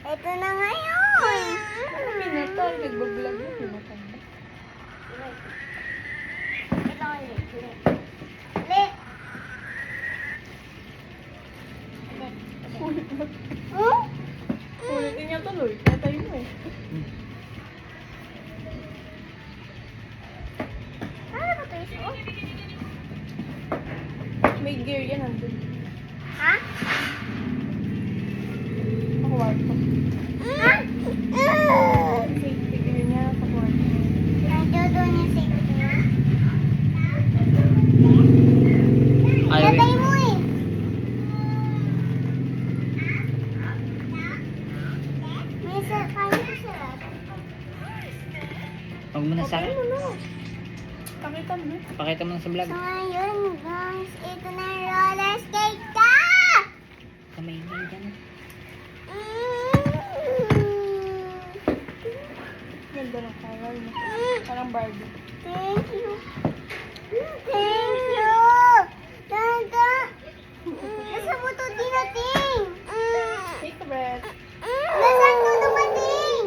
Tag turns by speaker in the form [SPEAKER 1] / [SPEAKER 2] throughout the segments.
[SPEAKER 1] Ito na ngayon.
[SPEAKER 2] Pinatay, nagbablog mo, pinatay.
[SPEAKER 1] Ito ulit. Ulit. Hmm?
[SPEAKER 2] Ulitin niya tuloy, patay mo eh.
[SPEAKER 1] Ano ba ito isuot?
[SPEAKER 2] May gear yan, nandun.
[SPEAKER 1] Ha?
[SPEAKER 2] Sa kwarto.
[SPEAKER 1] Ha?
[SPEAKER 2] Safety gear niya sa kwarto.
[SPEAKER 1] Nandiyo doon yung safety niya.
[SPEAKER 3] Ayaw
[SPEAKER 1] Tatay
[SPEAKER 3] yun.
[SPEAKER 1] mo eh. May sir, kaya ko sir.
[SPEAKER 3] Huwag mo na sa akin.
[SPEAKER 2] Ano na? Pakita mo.
[SPEAKER 3] Pakita mo na sa vlog.
[SPEAKER 1] So ngayon guys, ito na yung roller skate ka!
[SPEAKER 3] Kamay na dyan.
[SPEAKER 2] Ganda ng color mo. Parang Barbie.
[SPEAKER 1] Thank you. Thank you. Dada. Nasa mo to dinating?
[SPEAKER 2] Take a breath.
[SPEAKER 1] Nasaan to dumating?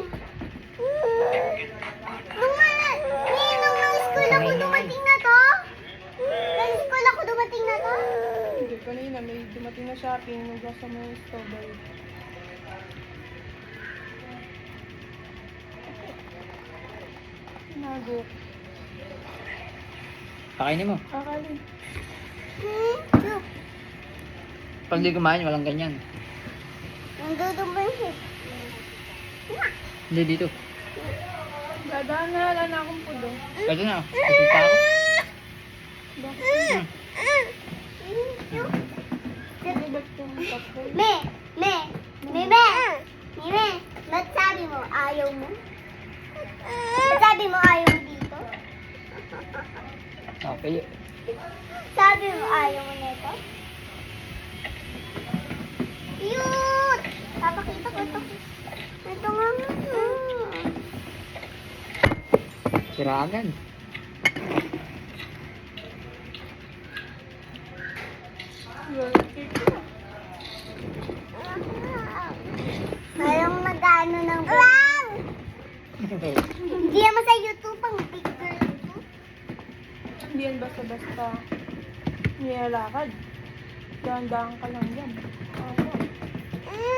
[SPEAKER 1] Nung school ako dumating na to? Nung school ako dumating na to?
[SPEAKER 2] Hindi, kanina may dumating na shopping. Nagasa mo yung strawberry. Tinago.
[SPEAKER 3] Pakainin mo.
[SPEAKER 2] Akali.
[SPEAKER 1] Thank you.
[SPEAKER 3] Pag di kumain, walang ganyan.
[SPEAKER 1] Nandudong ba yung hip?
[SPEAKER 3] Hindi dito.
[SPEAKER 2] Dadaan na, wala na akong pudo.
[SPEAKER 3] Pwede na. Kusog pa ako.
[SPEAKER 1] Thank you.
[SPEAKER 2] Ano ba't yung chocolate?
[SPEAKER 1] Me! Ba't sabi mo ayaw mo? Ba't sabi mo ayaw mo dito?
[SPEAKER 3] Okay.
[SPEAKER 1] Sabi mo ayaw mo nito? Cute! Papakita ko ito. Ito nga nga.
[SPEAKER 3] Siragan.
[SPEAKER 1] Parang mag-ano ng wow! Hindi naman sa YouTube pang picture ito.
[SPEAKER 2] Hindi yan basta-basta nilalakad. Dahan-dahan ka lang yan.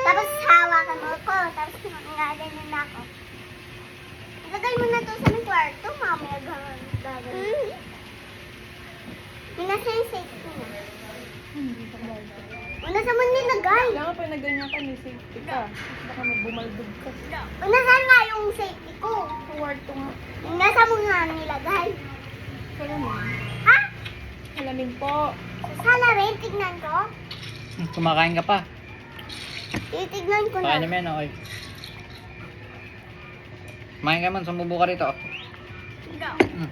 [SPEAKER 1] Tapos hawakan mo ko. Tapos ganyan na ako. Ilagay mo na to sa ng kwarto. Mamaya gagawin. Yung nasa yung safety na.
[SPEAKER 2] Hindi ka ba?
[SPEAKER 1] Una sa mo nilagay.
[SPEAKER 2] Kaya nga pag naganyan ka, may safety ka. Baka magbumaldog ka.
[SPEAKER 1] Una saan nga yung safety ko?
[SPEAKER 2] Sa kwarto nga.
[SPEAKER 1] Yung nasa mo nga nilagay.
[SPEAKER 2] Salamin.
[SPEAKER 1] Ha?
[SPEAKER 2] Salamin po.
[SPEAKER 1] Sana rin, tignan ko.
[SPEAKER 3] Kumakain ka pa.
[SPEAKER 1] Titignan ko
[SPEAKER 3] Pakainin mo
[SPEAKER 1] na.
[SPEAKER 3] yan, okay. Kumain ka man, sumubo ka rito.
[SPEAKER 1] Ikaw.
[SPEAKER 3] Hmm.